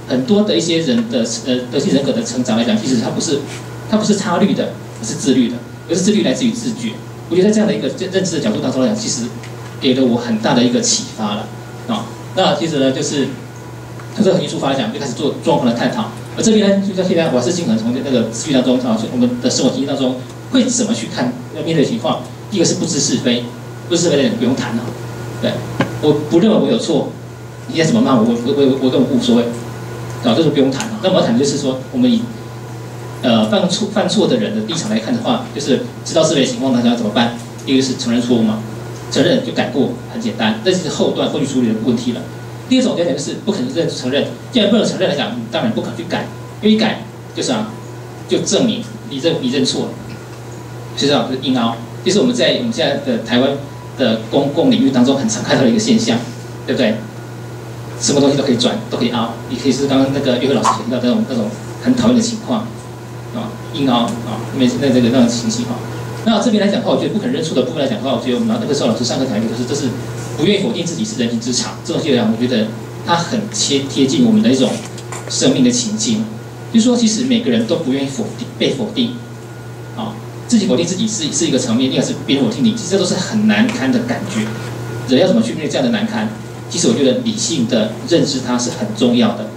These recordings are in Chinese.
很多的一些人的德性人格的成长来讲，其实它不是差虑的，而是自律的，而是自律来自于自觉。我觉得在这样的一个认知的角度当中来讲，其实给了我很大的一个启发了啊。那其实呢，就是从这个核心出发来讲，就开始做综合的探讨。而这边呢，就像现在我还是尽可能从那个资讯当中啊，我们的生活经验当中会怎么去看面对的情况。第一个是不知是非，不知是非的人不用谈了。对，我不认为我有错，你现在怎么骂我，我根本无所谓，啊，这是不用谈了。那我们要谈的就是说，我们以犯错的人的立场来看的话，就是知道是非的情况当下要怎么办？第一个是承认错误嘛，承认就改过，很简单，这是后去处理的问题了。第二种就是不可能承认，既然不能承认来讲，当然不可能去改，因为一改就是就证明你认错了，是这样，就是硬凹。这是我们现在的台湾的公共领域当中很常看到的一个现象，对不对？什么东西都可以转，都可以凹。你可以是刚刚那个约克老师提到那种很讨厌的情况啊，硬凹啊，那种情形哈。那这边来讲的话，我觉得不肯认错的部分来讲的话，我觉得我们那个时候老师上课讲一个，这是不愿意否定自己是人民之长。这种东西来讲，我觉得它很贴近我们的一种生命的情境。就是说，其实每个人都不愿意被否定，啊，自己否定自己是一个层面，另外是别人否定你，其实这都是很难堪的感觉。人要怎么去面对这样的难堪？其实我觉得理性的认知它是很重要的。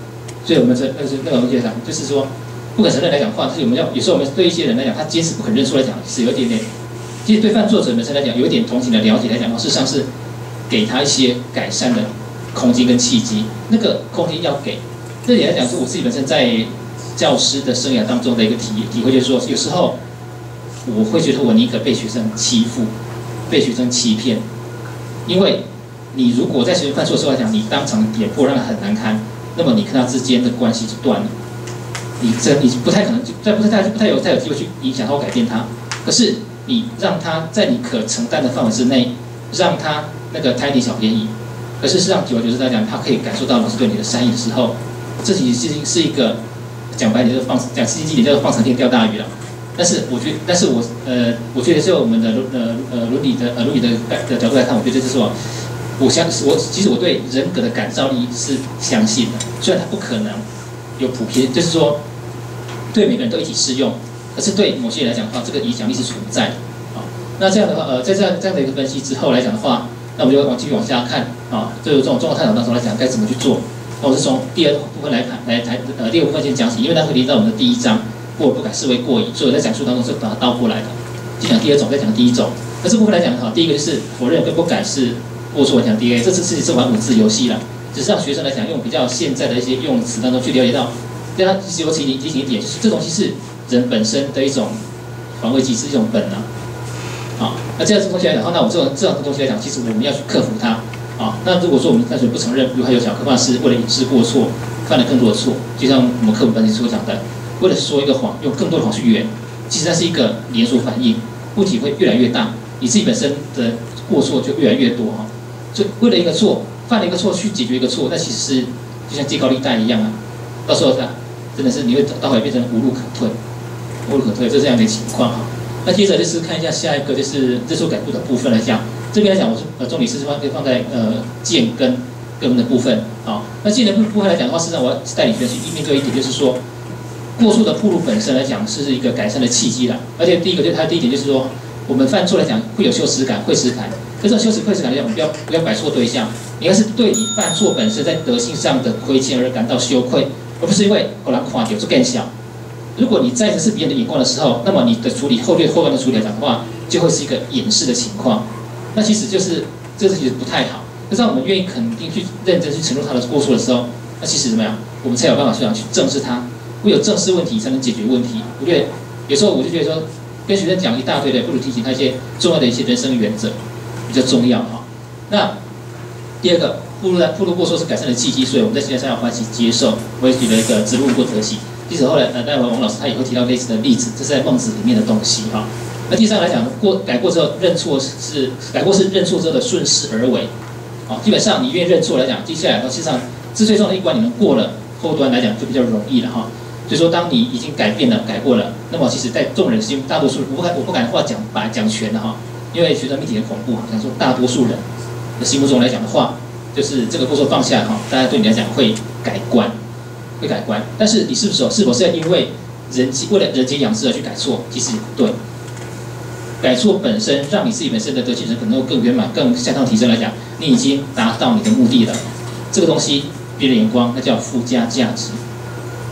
所以我们那个东西讲，就是说。不肯承认来讲的话，就是有时候我们对一些人来讲，他坚持不肯认错来讲，是有一点点。其实对犯错者本身来讲，有一点同情的了解来讲，事实上是给他一些改善的空间跟契机。那个空间要给。这里来讲，是我自己本身在教师的生涯当中的一个体会，就是说，有时候我会觉得我宁可被学生欺负，被学生欺骗，因为你如果在学生犯错的时候来讲，你当场点破让他很难堪，那么你跟他之间的关系就断了。你不太可能，不太有机会去影响他或改变他。可是你让他在你可承担的范围之内，让他那个贪一点小便宜，可是事实上久而久之来讲，他可以感受到老师对你的善意的时候，这其实是一个讲白点就是讲实际一点叫做放长线钓大鱼了。但是我觉得就我们的伦理的角度来看，我觉得就是说，其实我对人格的感召力是相信的，虽然它不可能有普遍，就是说。对每个人都一体适用，可是对某些人来讲的话，这个影响力是存在的啊。那这样的话，在这样的一个分析之后来讲的话，那我们就继续往下看啊。就这种综合探讨当中来讲，该怎么去做？那我是从第二部分来谈，第二部分先讲起，因为它会连到我们的第一章，过而不改视为过矣，所以我在讲述当中是把它倒过来的，先讲第二种，再讲第一种。那这部分来讲哈，第一个就是否认跟不改是过错，讲 DNA， 这次是玩文字游戏了，只是让学生来讲用比较现在的一些用词当中去了解到。对他其实我提醒一点，就是这东西是人本身的一种防卫机制，一种本能。啊，那这样子东西来讲，那我这样的东西来讲，其实我们要去克服它。啊，那如果说我们单纯不承认，如还有小可怕是为了隐饰过错，犯了更多的错，就像我们课本本身所讲的，为了说一个谎，用更多的谎去圆，其实它是一个连锁反应，问题会越来越大，你自己本身的过错就越来越多哈。所以为了一个错，犯了一个错去解决一个错，那其实是就像借高利贷一样啊，到时候真的是你会到后来变成无路可退，就这样的情况哈。那接着就是看一下下一个就是认错改过的部分来讲，这边来讲我是重点是放在见跟的部分。好，那见的部分来讲的话，事实上我要带领学生去面对一点，就是说过错的暴露本身来讲是一个改善的契机啦。而且第一个就是它第一点就是说，我们犯错来讲会有羞耻感、愧耻感。可是羞耻愧耻感来讲，我们不要摆错对象，你应该是对你犯错本身在德性上的亏欠而感到羞愧。而不是因为后来垮掉就更小。如果你在的是别人的眼光的时候，那么你的处理后端的处理来讲的话，就会是一个掩饰的情况。那其实就是这其实不太好。可是当我们愿意肯定去认真去承认他的过错的时候，那其实怎么样？我们才有办法去正视它。唯有正视问题，才能解决问题。我觉得有时候我就觉得说，跟学生讲一大堆的，不如提醒他一些重要的一些人生原则比较重要哈。那第二个。暴露过错是改善的契机，所以我们在现在上要欢喜接受。我也举了一个直路过德喜，即使后来待会王老师他也会提到类似的例子，这是在孟子里面的东西哈。那第三个来讲，改过之后改过是认错之后的顺势而为，啊，基本上你愿意认错来讲，接下来实际上最重要的一关你们过了，后端来讲就比较容易了哈。所以说，当你已经改变了、改过了，那么其实在众人心，大多数我不敢话讲全的哈，因为学生命题很恐怖，想说大多数人的心目中来讲的话。就是这个过错放下哈，大家对你来讲会改观，会改观。但是你是否是要因为为了人间养志而去改错？其实也不对。改错本身让你自己本身的德性可能更圆满、更向上提升来讲，你已经达到你的目的了。这个东西别人眼光那叫附加价值。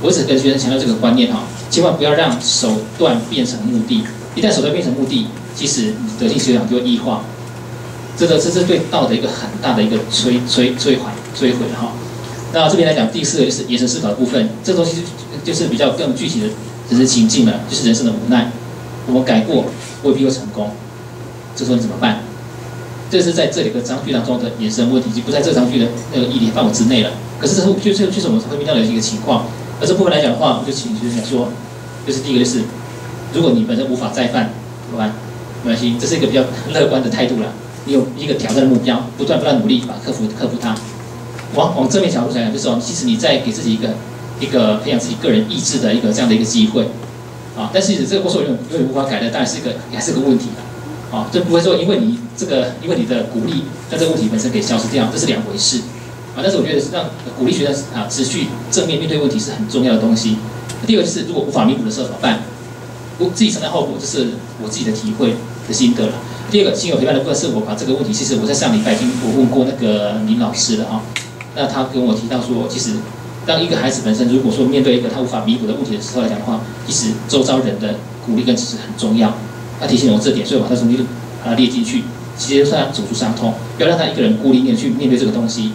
我一直跟学生强调这个观念哈，千万不要让手段变成目的。一旦手段变成目的，其实你德性修养就会异化。这是对道的一个很大的一个摧毁了哈。那这边来讲，第四个就是延伸思考的部分，这东西就是比较更具体的人生情境了，就是人生的无奈。我们改过未必会成功，这时候你怎么办？这是在这里个章句当中的衍生问题，已经不在这章句的那个议题范围之内了。可是这就是我们会遇到的一个情况。而这部分来讲的话，我就请学生讲说，就是第一个就是，如果你本身无法再犯，怎么办？没关系，这是一个比较乐观的态度啦。你有一个挑战的目标，不断努力，克服它。往正面角度来讲，就是说，其实你在给自己一个培养自己个人意志的一个这样的一个机会。啊，但是这个过程永远无法改的，当然还是个问题了。啊，这不会说因为你的鼓励，让这个问题本身给消失掉，这是两回事。啊，但是我觉得是让鼓励学生持续正面面对问题是很重要的东西。第二个就是，如果无法弥补的时候怎么办？我自己承担后果，这是我自己的体会的心得了。第二个亲友陪伴的部分是我把这个问题，其实我在上礼拜已经问过那个林老师了啊。那他跟我提到说，其实当一个孩子本身如果说面对一个他无法弥补的问题的时候来讲的话，其实周遭人的鼓励跟支持很重要。他提醒我这点，所以我把它重新把它列进去，直接让他走出伤痛，不要让他一个人孤零零去面对这个东西。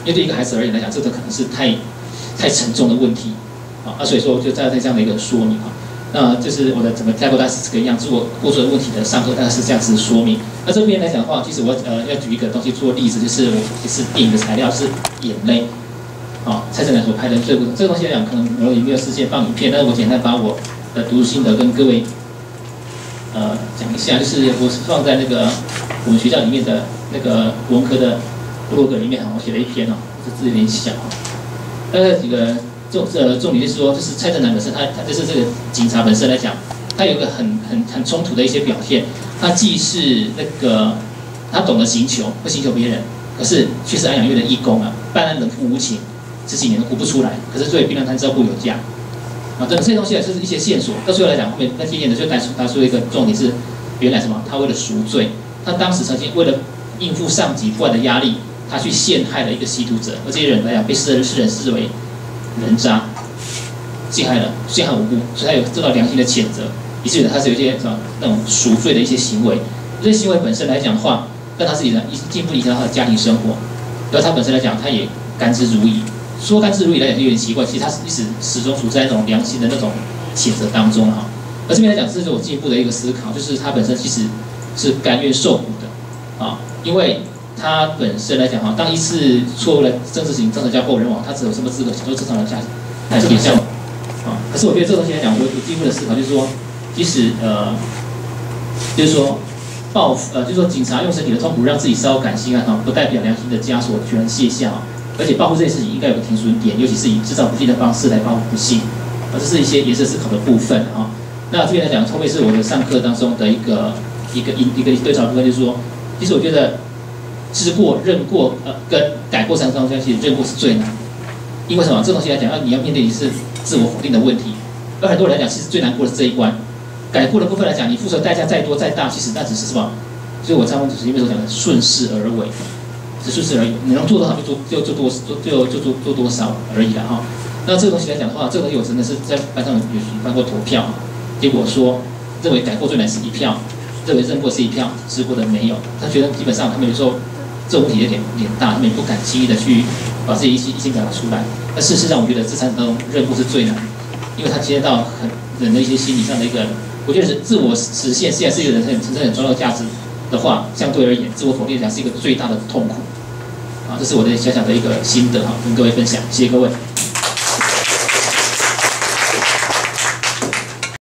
因为对一个孩子而言来讲，这个可能是太沉重的问题啊，所以说就在这样的一个说明啊。那就是我的整个概括大概是这个样子，我过去的问题的上课大概是这样子说明。那这边来讲的话，其实我要举一个东西做例子，就是电影的材料是眼泪。啊，蔡正南所拍的这个东西来讲，可能我有没有时间放影片，但是我简单把我的读书心得跟各位讲一下，就是我是放在那个我们学校里面的那个文科的部落格里面我写了一篇这字有点小大概几个重点就是说，就是蔡正南本身他就是这个警察本身来讲，他有一个很冲突的一些表现，他既是那个他懂得刑求，会刑求别人，可是却是安养院的义工啊，办案冷酷无情。10几年都估不出来，可是对槟榔摊照顾有加，啊，这些东西就是一些线索。到最后来讲，后面那渐渐的就带出一个重点是，原来什么？他为了赎罪，他当时曾经为了应付上级不安的压力，他去陷害了一个吸毒者，而这些人来讲被世人视为人渣，陷害无辜，所以他有受到良心的谴责，以至于他是有一些什么那种赎罪的一些行为。这些行为本身来讲的话，让他自己进一步影响到他的家庭生活，而他本身来讲，他也甘之如饴。说甘之如饴来讲就有点奇怪，其实他始终处在那种良心的那种谴责当中哈。而这边来讲，这是我进一步的一个思考，就是他本身其实是甘愿受苦的啊，因为他本身来讲哈，当一次错误的政治行政治叫后人亡，他只有什么资格享受正常的价值来偏向啊？可是我觉得这个东西来讲，我有进一步的思考，就是说，即使就是说报复就是说警察用身体的痛苦让自己稍感心啊，不代表良心的枷锁全然卸下啊。而且报复这件事情应该有个停损点，尤其是以制造不幸的方式来报复不幸，这是一些延伸思考的部分啊。那这边来讲，后面是我的上课当中的一个对照部分，就是说，其实我觉得知过、认过跟改过三方，其实认过是最难，因为什么？这东西来讲，你要面对的是自我否定的问题，而很多人来讲，其实最难过的是这一关。改过的部分来讲，你付出的代价再多再大，其实那只是什么？所以我上文主持因为所讲的顺势而为。只顺势而已，你能做多少就做多少而已了哈。那这个东西来讲的话，这个东西我真的是在班上有办过投票，结果说认为改过最难是1票，认为认过是1票，知过的没有。他觉得基本上他们有时候这种问题有点大，他们也不敢轻易的去把自己意见表达出来。但事实上，我觉得这3种当中认过是最难，因为他接到人的一些心理上的一个，我觉得是自我实现，既然是一个人真正很重要的价值的话，相对而言，自我否定来讲是一个最大的痛苦。啊，这是我的小小的一个心得哈，跟各位分享，谢谢各位。